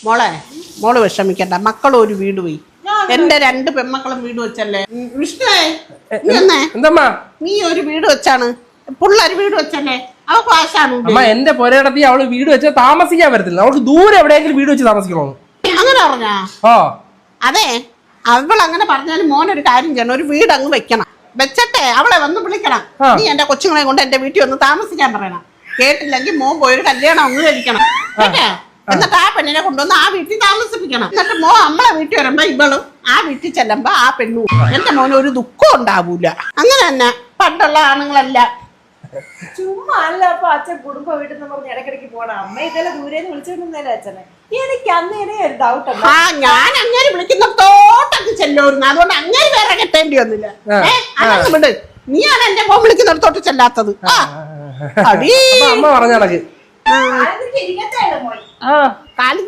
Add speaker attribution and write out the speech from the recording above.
Speaker 1: മോള് വിഷമിക്കണ്ട. മക്കളും ഒരു വീട് പോയി. എന്റെ 2 പെൺമക്കളും വീട് വെച്ചല്ലേ. വിഷ്ണുവേ നീ ഒരു വീട് വെച്ചാണ്, പിള്ളേർ വീട് വെച്ചല്ലേ. അവൾക്ക് ആശാണ്.
Speaker 2: എന്റെ പൊരയിടത്തി അവള് വീട് വെച്ച് താമസിക്കാൻ പറ്റത്തില്ല. അവൾക്ക് ദൂരെ എവിടെയെങ്കിലും വീട് വെച്ച് താമസിക്കണോ?
Speaker 1: അങ്ങനെ പറഞ്ഞാ? അതെ, അവൾ അങ്ങനെ പറഞ്ഞാലും മോനൊരു കാര്യം ചെയ്യണം, ഒരു വീട് അങ്ങ് വെക്കണം. വെച്ചട്ടെ അവളെ വന്ന് വിളിക്കണം. നീ എന്റെ കൊച്ചുങ്ങളെ കൊണ്ട് എന്റെ വീട്ടിൽ ഒന്ന് താമസിക്കാൻ പറയണം. കേട്ടില്ലെങ്കിൽ മോൻ പോയൊരു കല്യാണം ഒന്ന് കഴിക്കണം. കേട്ടോ? എന്നിട്ട് ആ പെണ്ണിനെ കൊണ്ടുവന്ന് ആ വീട്ടിൽ താമസിപ്പിക്കണം. എന്നിട്ട് മോൻ നമ്മളെ വീട്ടിൽ വരുമ്പോ ഇവളും ആ വീട്ടിൽ ചെല്ലുമ്പോ ആ പെണ്ണും. എന്റെ മോന് ഒരു ദുഃഖം ഉണ്ടാവൂല. അങ്ങനെ തന്നെ പണ്ടുള്ള ആണുങ്ങളെല്ലാം.
Speaker 3: ചുമ്മാ അല്ല അപ്പൊ അച്ഛൻ കുടുംബ വീട്ടിൽ നിന്ന് പറഞ്ഞ് ഇടയ്ക്കിടയ്ക്ക് പോണം. അമ്മ ഇതെല്ലാം ദൂരേന്ന് വിളിച്ചോണ്ടിരുന്നല്ലേ അച്ഛനെ. എനിക്ക് അന്നേരെ ഒരു ഡൗട്ട്.
Speaker 1: ഞാൻ അങ്ങനെ വിളിക്കുന്നിടത്തോട്ടൊക്കെ ചെല്ലുമായിരുന്നു. അതുകൊണ്ട് അങ്ങനെ വേറെ കെട്ടേണ്ടി വന്നില്ല. വിട്, നീയാണ് എന്റെ മോൻ വിളിക്കുന്നിടത്തോട്ട് ചെല്ലാത്തത്.
Speaker 2: അമ്മ പറഞ്ഞ
Speaker 3: ഇരിക്കട്ടെ മോൻ.
Speaker 1: കാലിന്